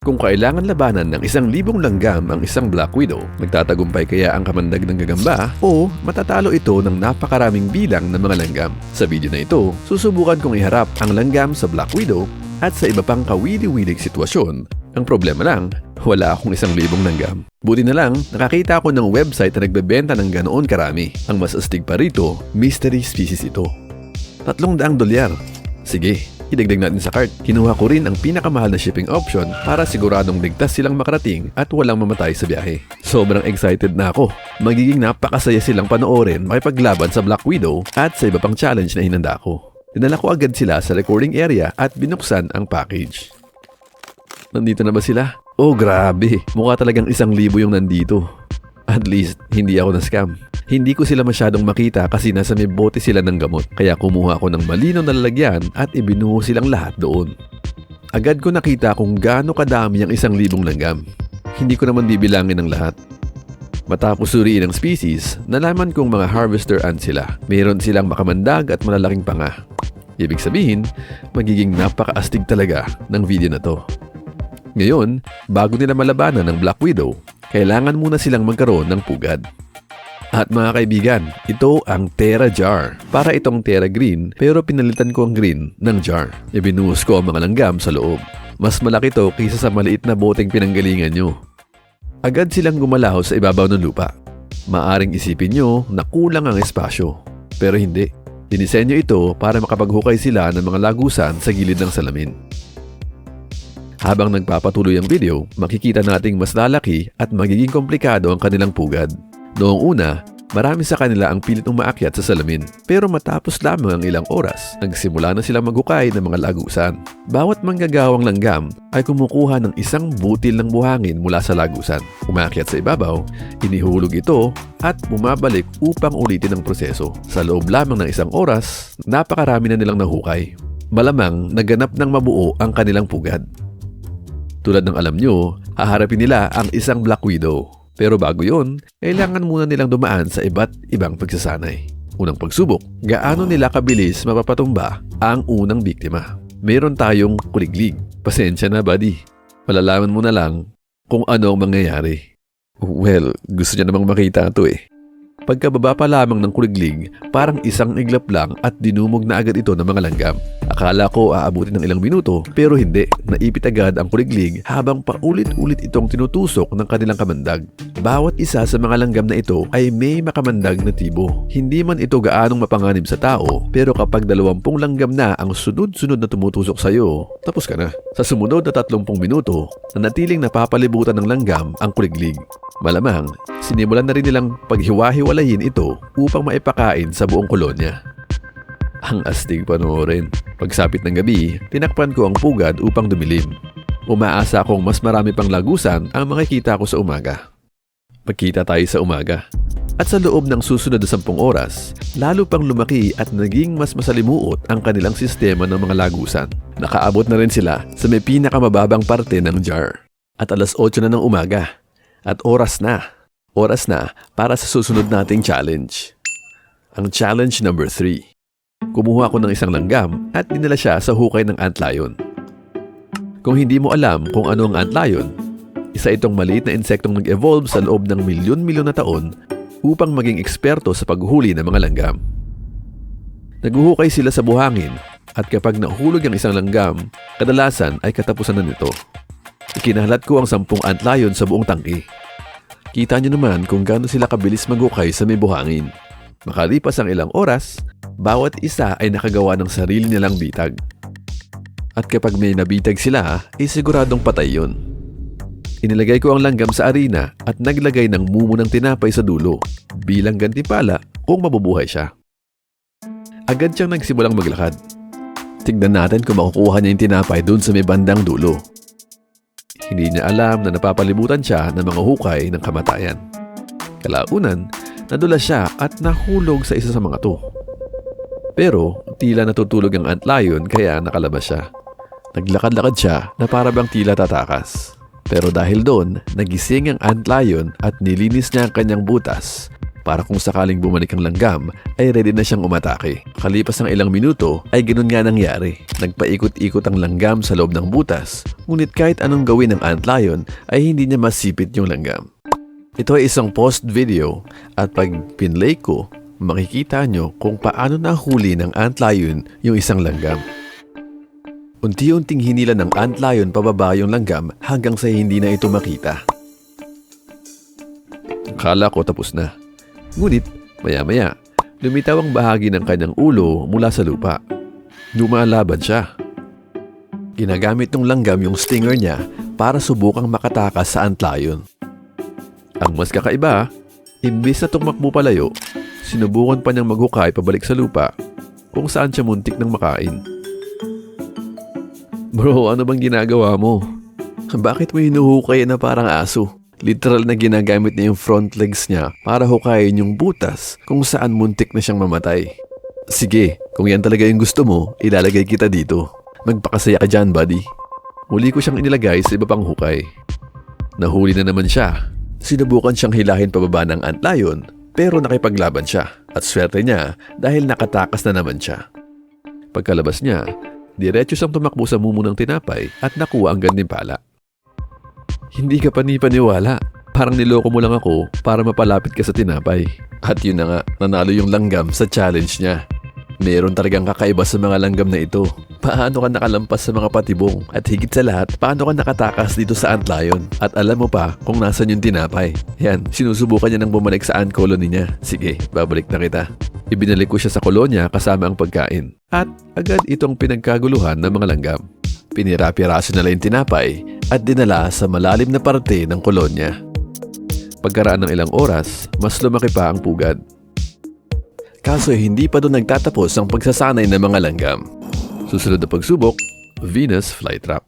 Kung kailangan labanan ng 1,000 langgam ang isang Black Widow, magtatagumpay kaya ang kamandag ng gagamba o matatalo ito ng napakaraming bilang ng mga langgam? Sa video na ito, susubukan kong iharap ang langgam sa Black Widow at sa iba pang kawili-wilig sitwasyon. Ang problema lang, wala akong 1,000 langgam. Buti na lang, nakakita ako ng website na nagbebenta ng ganoon karami. Ang mas astig pa rito, mystery species ito. $300. Sige, idagdag natin sa cart. Kinuha ko rin ang pinakamahal na shipping option para siguradong ligtas silang makarating at walang mamatay sa biyahe. Sobrang excited na ako. Magiging napakasaya silang panoorin makipaglaban sa Black Widow at sa iba pang challenge na hinanda ko. Dinala ko agad sila sa recording area at binuksan ang package. Nandito na ba sila? Oh grabe, mukha talagang 1,000 yung nandito. At least, hindi ako na-scam. Hindi ko sila masyadong makita kasi nasa may bote sila ng gamot. Kaya kumuha ako ng malinaw na lalagyan at ibinuho silang lahat doon. Agad ko nakita kung gaano kadami ang 1,000 langgam. Hindi ko naman bibilangin ang lahat. Matapos suriin ang species, nalaman kong mga harvester ant sila. Mayroon silang makamandag at malalaking panga. Ibig sabihin, magiging napakaastig talaga ng video na to. Ngayon, bago nila malabanan ng Black Widow, kailangan muna silang magkaroon ng pugad. At mga kaibigan, ito ang Terra Jar. Para itong Terra Green, pero pinalitan ko ang green ng jar. Ibinuhos ko ang mga langgam sa loob. Mas malaki to kaysa sa maliit na boteng pinanggalingan nyo. Agad silang gumalaw sa ibabaw ng lupa. Maaring isipin nyo na kulang ang espasyo. Pero hindi. Dinisenyo ito para makapaghukay sila ng mga lagusan sa gilid ng salamin. Habang nagpapatuloy ang video, makikita nating mas lalaki at magiging komplikado ang kanilang pugad. Noong una, marami sa kanila ang pilit umaakyat sa salamin. Pero matapos lamang ang ilang oras, nagsimula na silang maghukay ng mga lagusan. Bawat manggagawang langgam ay kumukuha ng 1 butil ng buhangin mula sa lagusan. Umaakyat sa ibabaw, inihulog ito at bumabalik upang ulitin ang proseso. Sa loob lamang ng 1 oras, napakarami na nilang nahukay. Malamang naganap ng mabuo ang kanilang pugad. Tulad ng alam nyo, haharapin nila ang 1 Black Widow. Pero bago yon, kailangan muna nilang dumaan sa iba't ibang pagsasanay. Unang pagsubok, gaano nila kabilis mapapatumba ang unang biktima. Meron tayong kuliglig. Pasensya na buddy. Malalaman mo na lang kung ano ang mangyayari. Well, gusto niya namang makita ito eh. Pagkababa pa lamang ng kuliglig, parang 1 iglap lang at dinumog na agad ito ng mga langgam. Akala ko aabutin ng ilang minuto pero hindi. Naipit agad ang kuliglig habang paulit-ulit itong tinutusok ng kanilang kamandag. Bawat isa sa mga langgam na ito ay may makamandag na tibo. Hindi man ito gaanong mapanganib sa tao pero kapag 20 langgam na ang sunod-sunod na tumutusok sa iyo, tapos ka na. Sa sumunod na 30 minuto, nanatiling napapalibutan ng langgam ang kuliglig. Malamang, sinimulan na rin nilang paghiwa-hiwalayin ito upang maipakain sa buong kolonya. Ang astig panoorin. Pagsapit ng gabi, tinakpan ko ang pugad upang dumilim. Umaasa akong mas marami pang lagusan ang makikita ko sa umaga. Magkita tayo sa umaga. At sa loob ng susunod na 10 oras, lalo pang lumaki at naging mas masalimuot ang kanilang sistema ng mga lagusan. Nakaabot na rin sila sa may pinakamababang parte ng jar. At alas 8 na ng umaga. At oras na para sa susunod nating challenge. Ang challenge number 3. Kumuha ako ng 1 langgam at dinala siya sa hukay ng antlion. Kung hindi mo alam kung ano ang antlion, isa itong maliit na insektong nag-evolve sa loob ng milyon-milyon na taon upang maging eksperto sa paghuli ng mga langgam. Naghuhukay sila sa buhangin at kapag nahulog ang 1 langgam, kadalasan ay katapusan na nito. Ikinahalat ko ang 10 antlion sa buong tangke. Kita nyo naman kung gaano sila kabilis maghukay sa may buhangin. Makalipas ang ilang oras, bawat isa ay nakagawa ng sarili nilang bitag. At kapag may nabitag sila, siguradong patay yun. Inilagay ko ang langgam sa arena at naglagay ng mumo ng tinapay sa dulo bilang gantimpala kung mabubuhay siya. Agad siyang nagsimulang maglakad. Tignan natin kung makukuha niya yung tinapay dun sa may bandang dulo. Hindi niya alam na napapalibutan siya ng mga hukay ng kamatayan. Kalaunan, nadulas siya at nahulog sa isa sa mga to. Pero tila natutulog ang antlion kaya nakalabas siya. Naglakad-lakad siya na para bang tila tatakas. Pero dahil doon, nagising ang antlion at nilinis niya ang kanyang butas para kung sakaling bumalik ang langgam ay ready na siyang umatake. Kalipas ng ilang minuto ay ganoon nga nangyari. Nagpaikot-ikot ang langgam sa loob ng butas, ngunit kahit anong gawin ng antlion ay hindi niya masipit yung langgam. Ito ay isang post video at pag pinlay ko, makikita nyo kung paano nahuli ng antlion yung isang langgam. Unti-unting hinila ng antlion pababa yung langgam hanggang sa hindi na ito makita. Akala ko tapos na. Ngunit, maya-maya, lumitaw ang bahagi ng kanyang ulo mula sa lupa. Lumalaban siya. Ginagamit ng langgam yung stinger niya para subukang makatakas sa antlion. Ang mas kakaiba, imbis na tumakbo palayo, sinubukan pa niyang maghukay pabalik sa lupa kung saan siya muntik nang makain. Bro, ano bang ginagawa mo? Bakit mo hinuhukay na parang aso? Literal na ginagamit niya yung front legs niya para hukayin yung butas kung saan muntik na siyang mamatay. Sige, kung yan talaga yung gusto mo, ilalagay kita dito. Magpakasaya ka dyan, buddy. Muli ko siyang inilagay sa iba pang hukay. Nahuli na naman siya. Sinubukan siyang hilahin pababa ng antlion pero nakipaglaban siya at swerte niya dahil nakatakas na naman siya. Pagkalabas niya, diretso siyang tumakbo sa mumo ng tinapay at nakuha ang gantimpala. Hindi ka panipaniwala. Parang niloko mo lang ako para mapalapit ka sa tinapay. At yun na nga, nanalo yung langgam sa challenge niya. Meron talagang kakaiba sa mga langgam na ito. Paano ka nakalampas sa mga patibong? At higit sa lahat, paano ka nakatakas dito sa antlion? At alam mo pa kung nasan yung tinapay. Yan, sinusubukan niya nang bumalik sa ant colony niya. Sige, babalik na kita. Ibinalik ko siya sa kolonya kasama ang pagkain. At agad itong pinagkaguluhan ng mga langgam. Pinira-piraso na lang yung tinapay at dinala sa malalim na parte ng kolonya. Pagkaraan ng ilang oras, mas lumaki pa ang pugad. Kaso hindi pa doon nagtatapos ang pagsasanay ng mga langgam. Susunod na pagsubok, Venus flytrap.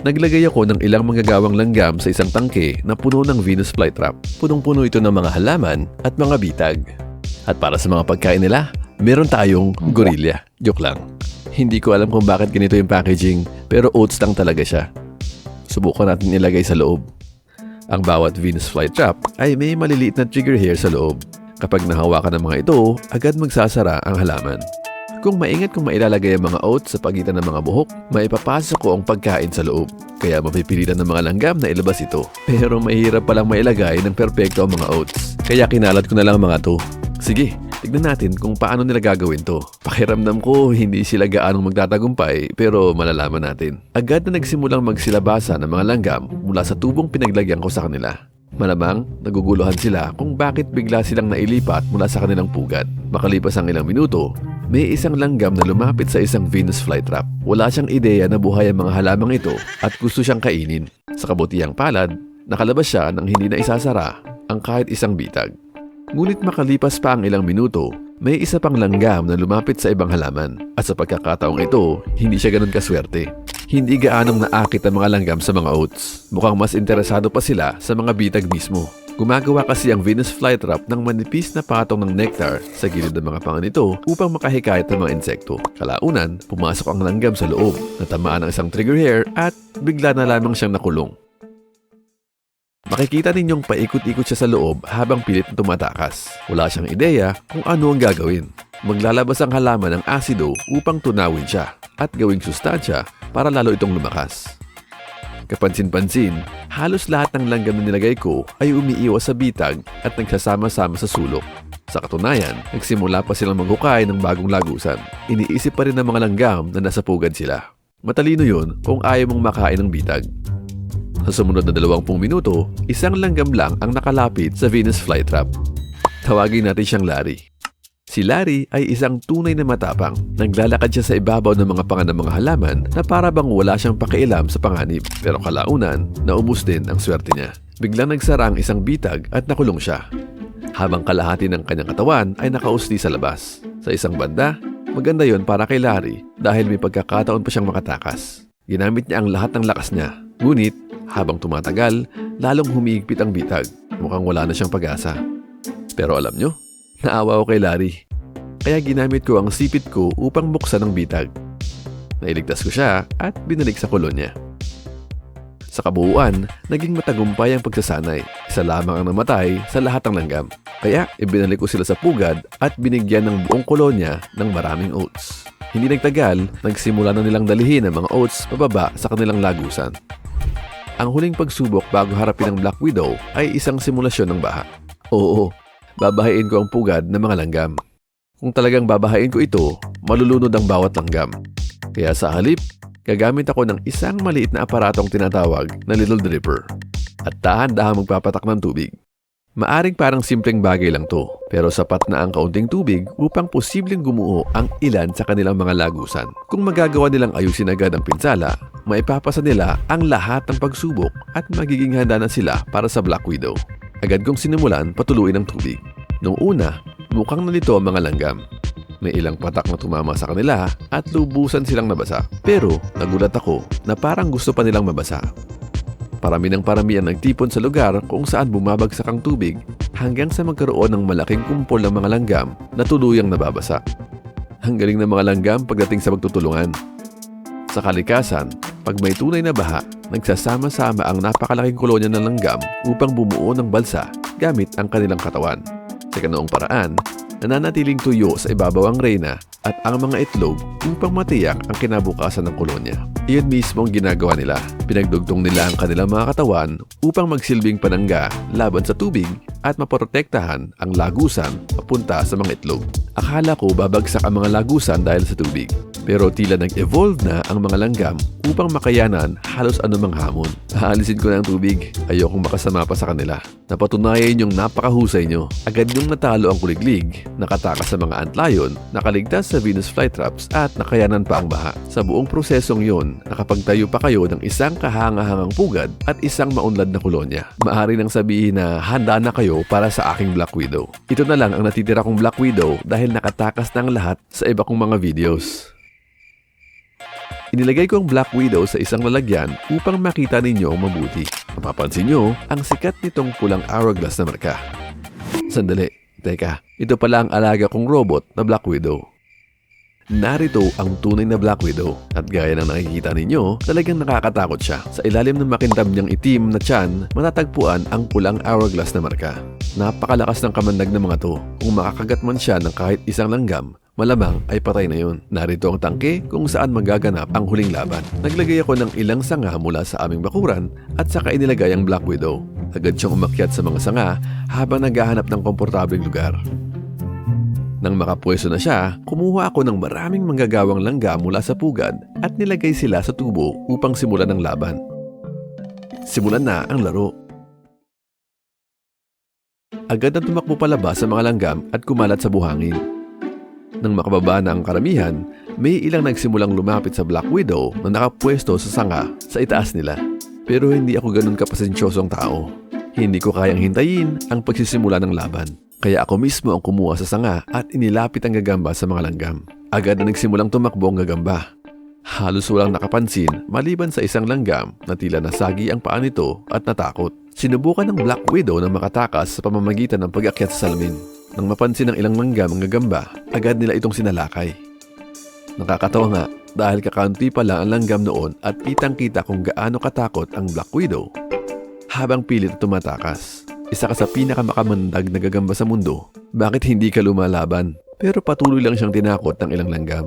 Naglagay ako ng ilang manggagawang langgam sa isang tangke na puno ng Venus flytrap. Punong-puno ito ng mga halaman at mga bitag. At para sa mga pagkain nila, meron tayong gorilla. Joke lang. Hindi ko alam kung bakit ganito yung packaging, pero oats lang talaga siya. Subukan natin ilagay sa loob. Ang bawat Venus flytrap ay may maliliit na trigger hair sa loob. Kapag nahawakan ng mga ito, agad magsasara ang halaman. Kung maingat kong mailalagay ang mga oats sa pagitan ng mga buhok, maipapasok ko ang pagkain sa loob. Kaya mapipilitan ng mga langgam na ilabas ito. Pero mahirap palang mailagay ng perpekto ang mga oats. Kaya kinalat ko na lang mga to. Sige, tignan natin kung paano nila gagawin to. Pakiramdam ko hindi sila gaanong magtatagumpay pero malalaman natin. Agad na nagsimulang magsilabasa ng mga langgam mula sa tubong pinaglagyan ko sa kanila. Malamang naguguluhan sila kung bakit bigla silang nailipat mula sa kanilang pugad. Makalipas ang ilang minuto, may isang langgam na lumapit sa isang Venus flytrap. Wala siyang ideya na buhay ang mga halamang ito at gusto siyang kainin. Sa kabutihang palad, nakalabas siya nang hindi na isasara ang kahit isang bitag. Ngunit makalipas pa ang ilang minuto, may isa pang langgam na lumapit sa ibang halaman. At sa pagkakataong ito, hindi siya ganun kaswerte. Hindi gaanong naakit ang mga langgam sa mga oats. Mukhang mas interesado pa sila sa mga bitag mismo. Gumagawa kasi ang Venus flytrap ng manipis na patong ng nectar sa gilid ng mga panga nito upang makahikayat ng mga insekto. Kalaunan, pumasok ang langgam sa loob, natamaan ng isang trigger hair at bigla na lamang siyang nakulong. Makikita ninyong paikot-ikot siya sa loob habang pilit na tumatakas. Wala siyang ideya kung ano ang gagawin. Maglalabas ang halaman ng asido upang tunawin siya at gawing sustansya para lalo itong lumakas. Kapansin-pansin, halos lahat ng langgam na nilagay ko ay umiiwas sa bitag at nagsasama-sama sa sulok. Sa katunayan, nagsimula pa silang maghukay ng bagong lagusan. Iniisip pa rin ng mga langgam na nasa pugad sila. Matalino yun kung ayaw mong makain ng bitag. Sa sumunod na 20 minuto, isang langgam lang ang nakalapit sa Venus flytrap. Tawagin natin siyang Larry. Si Larry ay isang tunay na matapang. Naglalakad siya sa ibabaw ng mga panga ng mga halaman na para bang wala siyang pakialam sa panganib. Pero kalaunan, naubos din ang swerte niya. Biglang nagsara ang isang bitag at nakulong siya. Habang kalahati ng kanyang katawan ay nakausli sa labas. Sa isang banda, maganda yon para kay Larry dahil may pagkakataon pa siyang makatakas. Ginamit niya ang lahat ng lakas niya. Ngunit, habang tumatagal, lalong humigpit ang bitag. Mukhang wala na siyang pag-asa. Pero alam nyo, naawa ko kay Larry. Kaya ginamit ko ang sipit ko upang buksan ang bitag. Nailigtas ko siya at binalik sa kolonya. Sa kabuuan, naging matagumpay ang pagsasanay. Isa lamang ang namatay sa lahat ng langgam. Kaya ibinalik ko sila sa pugad at binigyan ng buong kolonya ng maraming oats. Hindi nagtagal, nagsimula na nilang dalihin ang mga oats pababa sa kanilang lagusan. Ang huling pagsubok bago harapin ang Black Widow ay isang simulasyon ng baha. Oo, babahain ko ang pugad ng mga langgam. Kung talagang babahain ko ito, malulunod ang bawat langgam. Kaya sa halip, gagamit ako ng isang maliit na aparatong tinatawag na Little Dripper at dahan-dahan magpapatak ng tubig. Maaring parang simpleng bagay lang to, pero sapat na ang kaunting tubig upang posibleng gumuho ang ilan sa kanilang mga lagusan. Kung magagawa nilang ayusin agad ang pinsala, maipapasa nila ang lahat ng pagsubok at magiging handa na sila para sa Black Widow. Agad kong sinimulan patuluin ang tubig. Noong una, mukhang nalito ang mga langgam. May ilang patak na tumama sa kanila at lubusan silang nabasa. Pero nagulat ako na parang gusto pa nilang mabasa. Parami ng parami ang nagtipon sa lugar kung saan bumabagsak ang tubig hanggang sa magkaroon ng malaking kumpol ng mga langgam na tuluyang nababasa. Ang galing ng mga langgam pagdating sa magtutulungan. Sa kalikasan, pag may tunay na baha, nagsasama-sama ang napakalaking kolonya ng langgam upang bumuo ng balsa gamit ang kanilang katawan. Sa ganoong paraan, nananatiling tuyo sa ibabaw ang reyna at ang mga itlog upang matiyak ang kinabukasan ng kolonya. Iyon mismo ang ginagawa nila. Pinagdugtong nila ang kanilang mga katawan upang magsilbing panangga laban sa tubig at maprotektahan ang lagusan papunta sa mga itlog. Akala ko babagsak ang mga lagusan dahil sa tubig. Pero tila nag-evolve na ang mga langgam upang makayanan halos anumang hamon. Haalisin ko na ang tubig. Ayokong makasama pa sa kanila. Napatunayan yung napakahusay nyo. Agad yung natalo ang kuliglig, nakatakas sa mga antlayon, nakaligtas sa Venus flytraps at nakayanan pa ang baha. Sa buong prosesong yon, nakapagtayo pa kayo ng isang kahangahangang pugad at isang maunlad na kolonya. Maaari nang sabihin na handa na kayo para sa aking Black Widow. Ito na lang ang natitira kong Black Widow dahil nakatakas na ang lahat sa iba kong mga videos. Inilagay ko ang Black Widow sa isang lalagyan upang makita ninyo ang mabuti. Mapapansin nyo ang sikat nitong pulang hourglass na marka. Sandali, teka, ito pala ang alaga kong robot na Black Widow. Narito ang tunay na Black Widow at gaya ng nakikita ninyo, talagang nakakatakot siya. Sa ilalim ng makintab niyang itim na tiyan, matatagpuan ang pulang hourglass na marka. Napakalakas ng kamandag ng mga to. Kung makakagat man siya ng kahit isang langgam, malamang ay patay na yun. Narito ang tangke kung saan magaganap ang huling laban. Naglagay ako ng ilang sanga mula sa aming bakuran at saka inilagay ang Black Widow. Agad siyang umakyat sa mga sanga habang naghahanap ng komportableng lugar. Nang makapwesto na siya, kumuha ako ng maraming manggagawang langga mula sa pugad at nilagay sila sa tubo upang simulan ang laban. Simulan na ang laro. Agad na tumakbo palabas sa mga langgam at kumalat sa buhangin. Nang makababa na ang karamihan, may ilang nagsimulang lumapit sa Black Widow na nakapwesto sa sanga sa itaas nila. Pero hindi ako ganun kapasensyosong tao. Hindi ko kayang hintayin ang pagsisimula ng laban. Kaya ako mismo ang kumuha sa sanga at inilapit ang gagamba sa mga langgam. Agad na nagsimulang tumakbo ang gagamba. Halos walang nakapansin maliban sa isang langgam na tila nasagi ang paa nito at natakot. Sinubukan ng Black Widow na makatakas sa pamamagitan ng pag-akyat sa salamin. Nang mapansin ng ilang langgam ang gagamba, agad nila itong sinalakay. Nakakatawa nga dahil kakaunti pa lang ang langgam noon at kitang-kita kung gaano katakot ang Black Widow habang pilit tumatakas. Isa ka sa pinakamakamandag na gagamba sa mundo. Bakit hindi ka lumalaban? Pero patuloy lang siyang tinakot ng ilang langgam.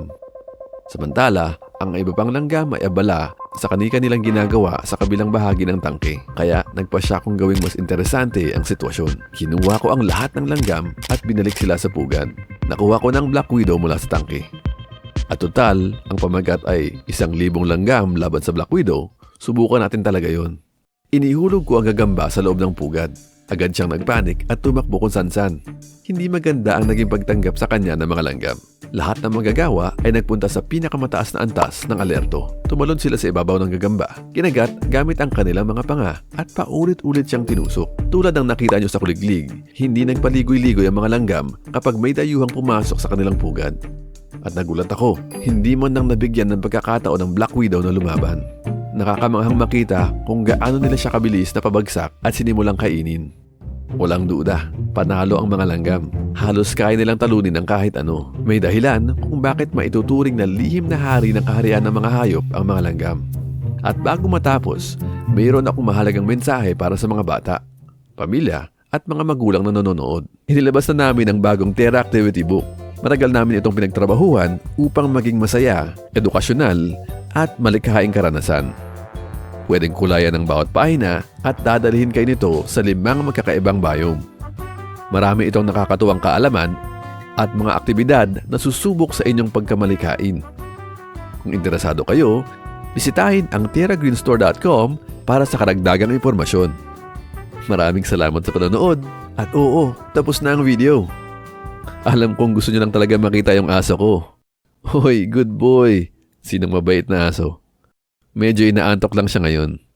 Samantala, ang iba pang langgam ay abala sa kanilang ginagawa sa kabilang bahagi ng tangke. Kaya nagpasya kong gawing mas interesante ang sitwasyon. Kinuha ko ang lahat ng langgam at binalik sila sa pugad. Nakuha ko ng Black Widow mula sa tangke. At total, ang pamagat ay 1,000 langgam laban sa Black Widow. Subukan natin talaga yon. Inihulog ko ang gagamba sa loob ng pugad. Agad siyang nagpanik at tumakbo kung san-san. Hindi maganda ang naging pagtanggap sa kanya ng mga langgam. Lahat ng manggagawa ay nagpunta sa pinakamataas na antas ng alerto. Tumalon sila sa ibabaw ng gagamba, kinagat gamit ang kanilang mga panga at paulit-ulit siyang tinusok. Tulad ng nakita nyo sa kuliglig, hindi nagpaligoy-ligoy ang mga langgam kapag may dayuhang pumasok sa kanilang pugad. At nagulat ako, hindi man nang nabigyan ng pagkakataon ng Black Widow na lumaban. Nakakamanghang makita kung gaano nila siya kabilis na pabagsak at sinimulang kainin. Walang duda, panalo ang mga langgam. Halos kaya nilang talunin ang kahit ano. May dahilan kung bakit maituturing na lihim na hari ng kaharian ng mga hayop ang mga langgam. At bago matapos, mayroon akong mahalagang mensahe para sa mga bata, pamilya at mga magulang na nanonood. Inilabas na namin ang bagong Terra Activity Book. Matagal namin itong pinagtrabahuhan upang maging masaya, edukasyonal, at malikhaing karanasan. Pwedeng kulayan ng bawat pahina at dadalhin kayo nito sa 5 magkakaibang biome. Marami itong nakakatuwang kaalaman at mga aktibidad na susubok sa inyong pagkamalikhain. Kung interesado kayo, bisitahin ang terragreenstore.com para sa karagdagang impormasyon. Maraming salamat sa panonood at oo, tapos na ang video. Alam kong gusto niyo lang talaga makita yung aso ko. Hoy, good boy. Sinong mabait na aso? Medyo inaantok lang siya ngayon.